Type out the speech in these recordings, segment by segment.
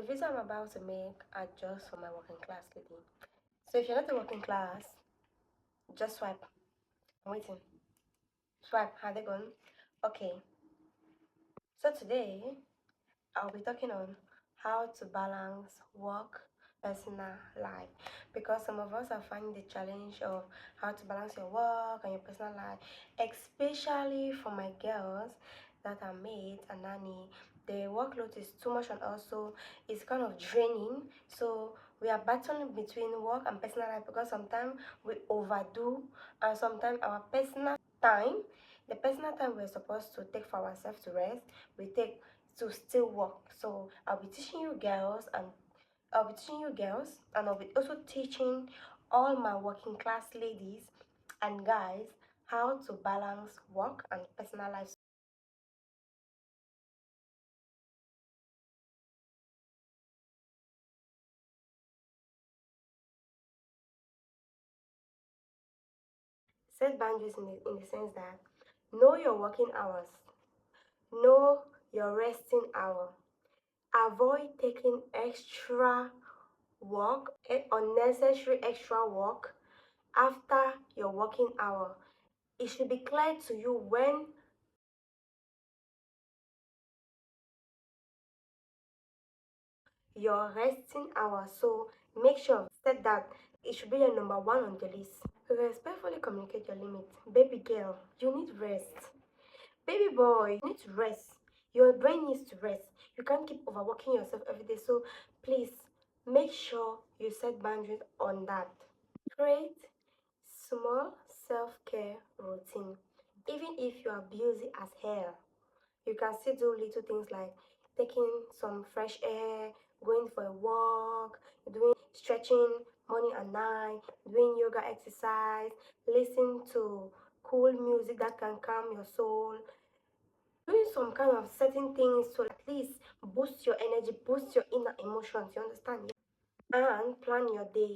video I'm about to make are just for my working class lady. So if you're not a working class, just swipe. I'm waiting. Swipe. Have they gone? Okay. So today I'll be talking on how to balance work, personal life, because some of us are finding the challenge of how to balance your work and your personal life, especially for my girls that are maids and nanny. The workload is too much and also it's kind of draining. So we are battling between work and personal life because sometimes we overdo, and sometimes our personal time, the personal time we're supposed to take for ourselves to rest, we take to still work. So I'll be teaching you girls, and I'll be also teaching all my working class ladies and guys how to balance work and personal life. Set boundaries in the sense that know your working hours, know your resting hour, avoid taking extra work, unnecessary extra work after your working hour. It should be clear to you when your resting hour. So make sure set that it should be your number one on the list. Respectfully communicate your limits. Baby girl, you need rest. Baby boy, you need to rest. Your brain needs to rest. You can't keep overworking yourself every day. So please make sure you set boundaries on that. Create small self-care routine. Even if you are busy as hell, you can still do little things like taking some fresh air, going for a walk, doing stretching morning and night, doing yoga exercise, listen to cool music that can calm your soul, doing some kind of certain things to at least boost your energy, boost your inner emotions, you understand? And plan your day.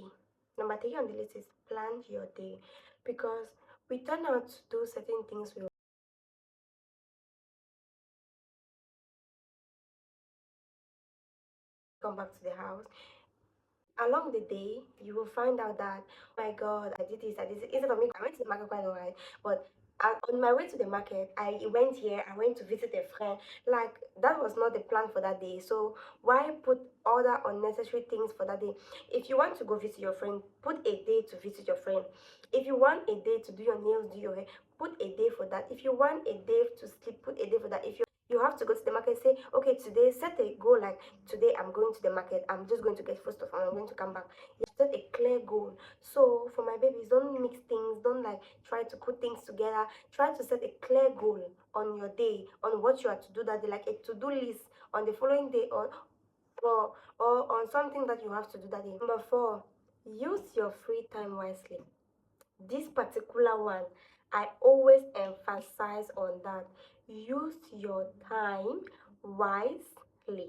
Number three on the list is plan your day, because we turn out to do certain things, we come back to the house. Along the day, you will find out that, oh my god, I did this, I did this. Instead of me, I went to the market quite alright, but on my way to the market, I went here, I went to visit a friend. Like, that was not the plan for that day. So why put other unnecessary things for that day? If you want to go visit your friend, put a day to visit your friend. If you want a day to do your nails, do your hair, put a day for that. If you want a day to sleep, put a day for that. If you have to go to the market, say, okay, today set a goal, like today I'm going to the market, I'm just going to get food stuff and I'm going to come back. You set a clear goal. So for my babies, don't mix things, don't like try to put things together. Try to set a clear goal on your day, on what you are to do that day, like a to-do list on the following day, or on something that you have to do that day. Number four, use your free time wisely. This particular one, I always emphasize on that. Use your time wisely,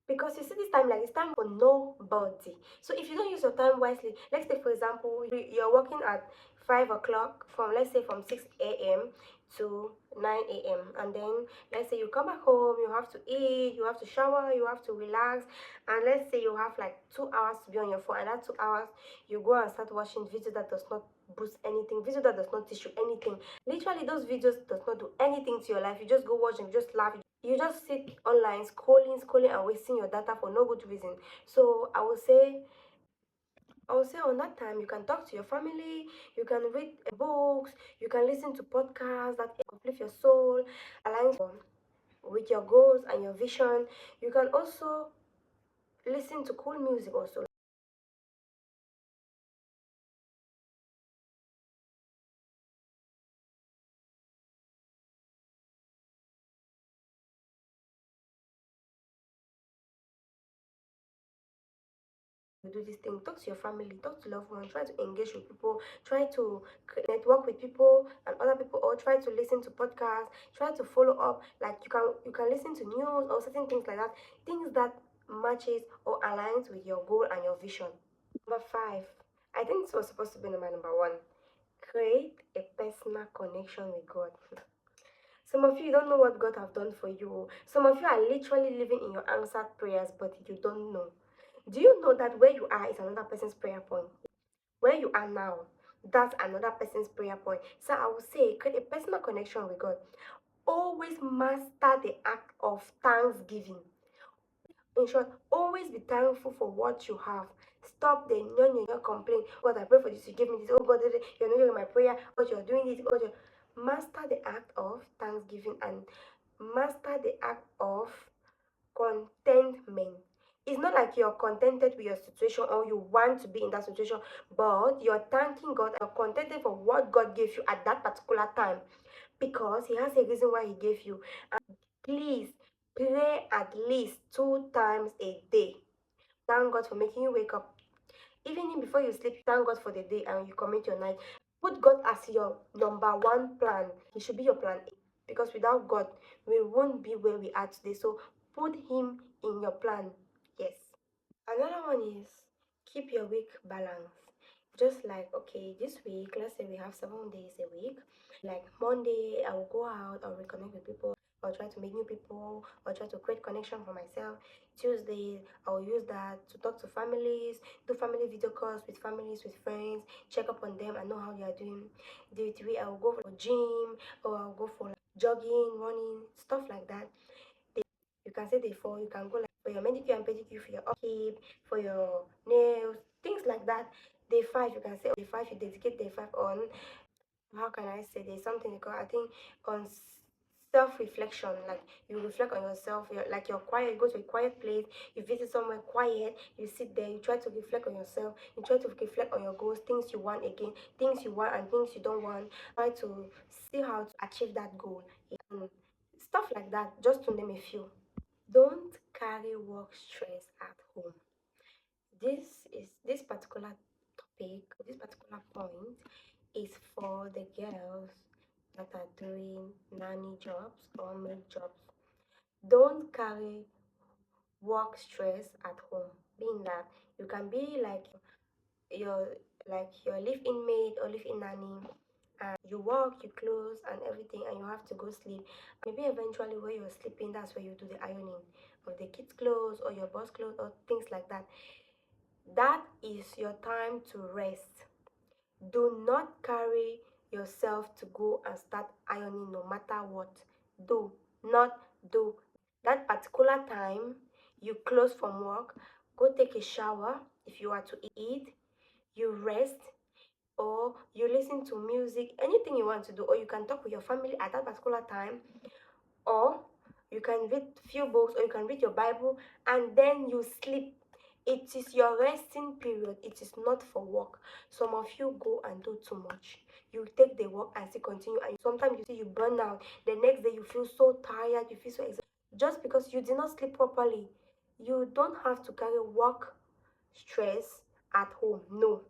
because you see, this time, like, it's time for nobody. So if you don't use your time wisely, let's say for example you're working at 5 o'clock, from let's say from 6 a.m. to 9 a.m., and then let's say you come back home, you have to eat, you have to shower, you have to relax, and let's say you have like 2 hours to be on your phone, and that 2 hours you go and start watching video that does not boost anything, video that does not teach you anything. Literally, those videos does not do anything to your life. You just go watch them, you just laugh, you just sit online scrolling and wasting your data for no good reason. So I would say on that time you can talk to your family, you can read books, you can listen to podcasts that uplift your soul, aligns with your goals and your vision. You can also listen to cool music also. You do this thing, talk to your family, talk to loved ones, try to engage with people, try to network with people and other people, or try to listen to podcasts, try to follow up. Like, you can listen to news or certain things like that, things that matches or aligns with your goal and your vision. Number five, I think this was supposed to be my number one. Create a personal connection with God. Some of you don't know what God have done for you. Some of you are literally living in your answered prayers, but you don't know. Do you know that where you are is another person's prayer point? Where you are now, that's another person's prayer point. So I would say create a personal connection with God. Always master the act of thanksgiving. In short, always be thankful for what you have. Stop the no complaint. God, I pray for this, you give me this. Oh God, you're not hearing my prayer. God, you're doing this. God, you're... Master the act of thanksgiving and master the act of contentment. It's not like you're contented with your situation or you want to be in that situation, but you're thanking God and you're contented for what God gave you at that particular time because He has a reason why He gave you. And please pray at least 2 times a day. Thank God for making you wake up. Even before you sleep, thank God for the day and you commit your night. Put God as your number one plan. He should be your plan A. Because without God, we won't be where we are today. So put Him in your plan. Yes. Another one is keep your week balanced. Just like, okay, this week, let's say we have 7 days a week. Like Monday, I will go out, I'll reconnect with people, I'll try to meet new people, I'll try to create connection for myself. Tuesday, I'll use that to talk to families, do family video calls with families, with friends, check up on them and know how they are doing. Day 3, I will go for gym or I'll go for like jogging, running, stuff like that. You can say day 4, you can go like for your manicure and pedicure, for your upkeep, for your nails, things like that. Day 5, you can say day 5, you dedicate day 5 on, how can I say, there's something because I think on self-reflection, like you reflect on yourself, you're quiet, you go to a quiet place, you visit somewhere quiet, you sit there, you try to reflect on yourself, you try to reflect on your goals, things you want again, things you want and things you don't want, try to see how to achieve that goal, and stuff like that, just to name a few. Don't carry work stress at home. This particular topic, this particular point is for the girls that are doing nanny jobs or maid jobs. Don't carry work stress at home. Being that you can be your your live-in maid or live-in nanny, and you work, you close and everything, and you have to go sleep. Maybe eventually where you're sleeping, that's where you do the ironing of the kids' clothes or your boss clothes or things like that. That is your time to rest. Do not carry yourself to go and start ironing no matter what. Do not do that particular time. You close from work, go take a shower. If you are to eat, you rest, or you listen to music, anything you want to do, or you can talk with your family at that particular time, or you can read few books, or you can read your Bible, and then you sleep. It is your resting period. It is not for work. Some of you go and do too much. You take the work and still continue, and sometimes you see you burn out. The next day you feel so tired, you feel so exhausted just because you did not sleep properly. You don't have to carry work stress at home. No,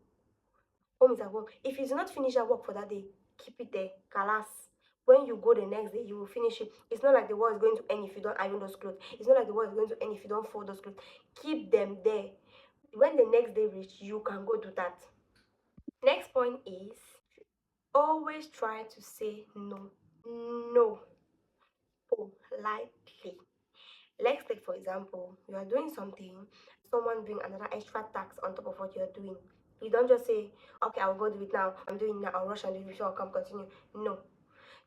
home is at home. If you do not finish your work for that day, keep it there. Kalas. When you go the next day, you will finish it. It's not like the world is going to end if you don't iron those clothes. It's not like the world is going to end if you don't fold those clothes. Keep them there. When the next day reach, you can go do that. Next point is always try to say no. No. Politely. Let's take for example, you are doing something, someone bring another extra tax on top of what you're doing. You don't just say, okay, I'll go do it now. I'm doing it now. I'll rush and do it before I'll come continue. No.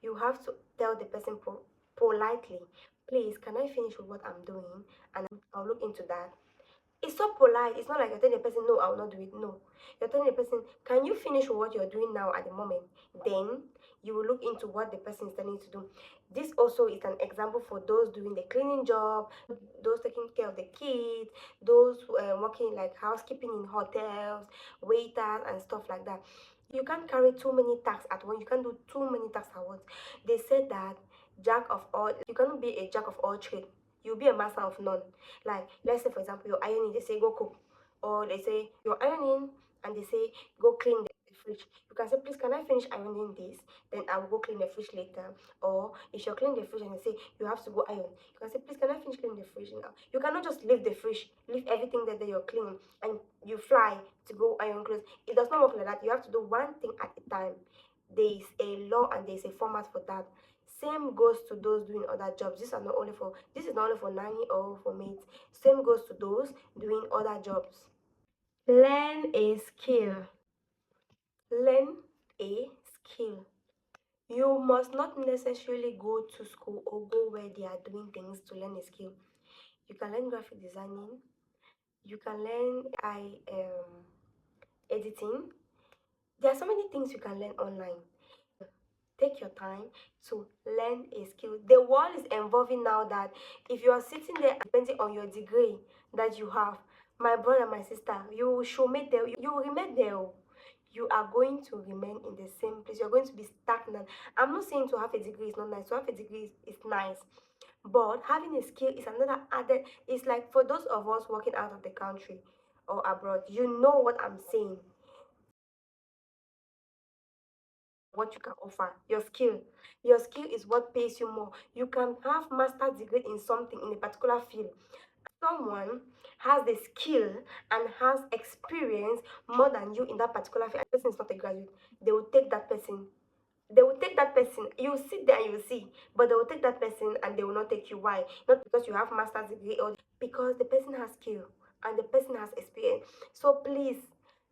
You have to tell the person politely, please, can I finish with what I'm doing? And I'll look into that. It's so polite. It's not like you're telling the person, no, I will not do it. No. You're telling the person, can you finish with what you're doing now at the moment? Then you will look into what the person is telling you to do. This also is an example for those doing the cleaning job, those taking care of the kids, those working like housekeeping in hotels, waiters and stuff like that. You can't carry too many tasks at once. You can't do too many tasks at once. They said that jack of all, you cannot be a jack of all trades. You'll be a master of none. Like, let's say for example, you're ironing, they say go cook. Or they say you're ironing and they say go clean the fridge. You can say, please, can I finish ironing this? Then I will go clean the fridge later. Or if you're cleaning the fridge and they say you have to go iron, you can say, please, can I finish cleaning the fridge now? You cannot just leave the fridge, leave everything there that you're cleaning, and you fly to go iron clothes. It does not work like that. You have to do one thing at a time. There is a law and there is a format for that. Same goes to those doing other jobs. This is not only for nanny or for mates. Same goes to those doing other jobs. Learn a skill. Learn a skill. You must not necessarily go to school or go where they are doing things to learn a skill. You can learn graphic designing. You can learn editing. There are so many things you can learn online. Take your time to learn a skill. The world is evolving now that if you are sitting there depending on your degree that you have, my brother, my sister, you should make there, you will remain there. You are going to remain in the same place. You're going to be stagnant. I'm not saying to have a degree is not nice. To have a degree is nice. But having a skill is another added. It's like for those of us working out of the country or abroad, you know what I'm saying. What you can offer, your skill is what pays you more. You can have master's degree in something in a particular field. Someone has the skill and has experience more than you in that particular field, and the person is not a graduate, they will take that person. You sit there and you see, but they will take that person and they will not take you. Why? Not because you have master's degree, or because the person has skill and the person has experience. So please,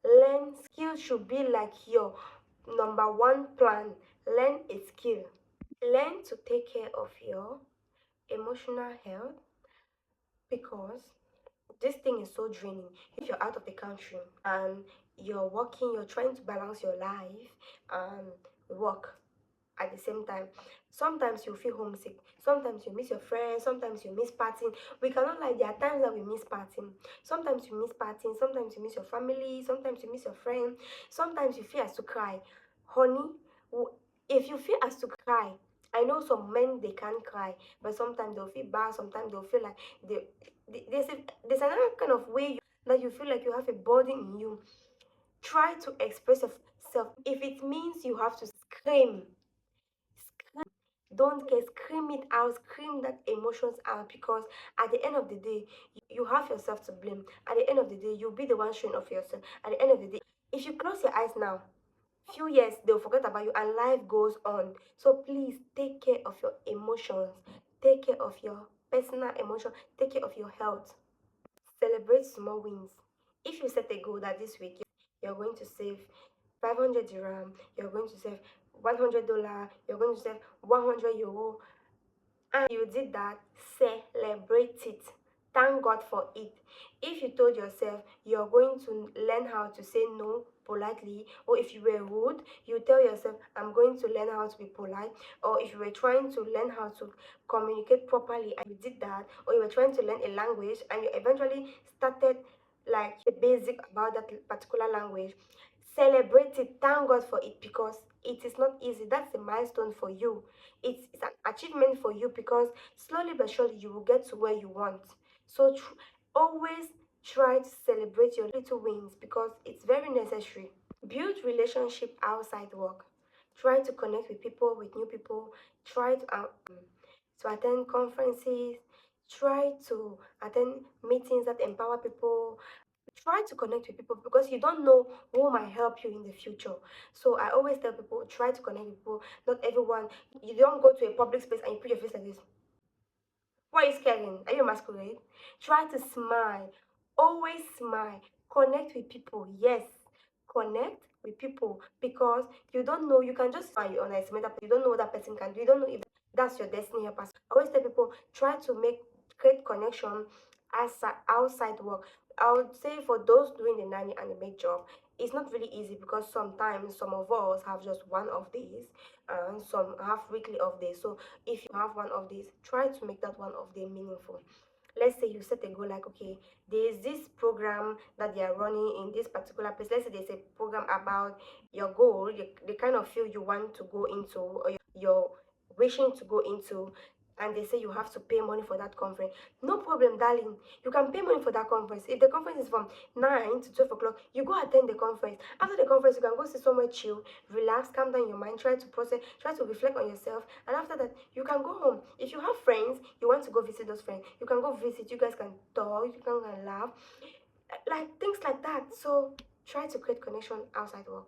learn. Skill should be like your number one plan. Learn a skill. Learn to take care of your emotional health, because this thing is so draining. If you're out of the country and you're working, you're trying to balance your life and work at the same time, sometimes you feel homesick, sometimes you miss your friends, sometimes you miss partying. We cannot lie, there are times that we miss partying. Sometimes you miss partying, sometimes you miss your family, sometimes you miss your friend, sometimes you feel as to cry. Honey, if you feel as to cry, I know some men, they can't cry, but sometimes they'll feel bad, sometimes they'll feel like there's, there's another kind of way that you feel like you have a burden in you. Try to express yourself. If it means you have to scream, don't care, scream it out, scream that emotions out, because at the end of the day, you have yourself to blame. At the end of the day, you'll be the one showing off yourself. At the end of the day, if you close your eyes now, few years they'll forget about you and life goes on. So please take care of your emotions, take care of your personal emotion, take care of your health. Celebrate small wins. If you set a goal that this week you're going to save 500 dirham, you're going to save $100, you're going to save €100, and you did that, celebrate it. Thank God for it. If you told yourself you're going to learn how to say no politely, or if you were rude, you tell yourself, I'm going to learn how to be polite. Or if you were trying to learn how to communicate properly and you did that, or you were trying to learn a language and you eventually started like the basic about that particular language, celebrate it. Thank God for it, because it is not easy. That's a milestone for you. It's an achievement for you, because slowly but surely you will get to where you want. So always try to celebrate your little wins, because it's very necessary. Build relationship outside work. Try to connect with people, with new people. Try to attend conferences. Try to attend meetings that empower people. Try to connect with people, because you don't know who might help you in the future. So I always tell people, try to connect with people. Not everyone. You don't go to a public space and you put your face like this. Why are you scaring? Are you a masquerade? Try to smile. Always smile. Connect with people. Yes. Connect with people, because you don't know. You can just smile, you underestimate that, you don't know what that person can do. You don't know if that's your destiny helper. I always tell people, try to create connection outside work. I would say for those doing the nanny and the maid job, it's not really easy, because sometimes some of us have just one of these and some have weekly off days. So if you have one of these, try to make that one of them meaningful. Let's say you set a goal like, okay, there's this program that they are running in this particular place. Let's say there's a program about your goal, the kind of field you want to go into, or you're wishing to go into, and they say you have to pay money for that conference. No problem, darling. You can pay money for that conference. If the conference is from 9 to 12 o'clock, you go attend the conference. After the conference, you can go see somewhere chill, relax, calm down your mind, try to process, try to reflect on yourself. And after that, you can go home. If you have friends, you want to go visit those friends, you can go visit. You guys can talk, you can laugh, like things like that. So try to create connection outside work.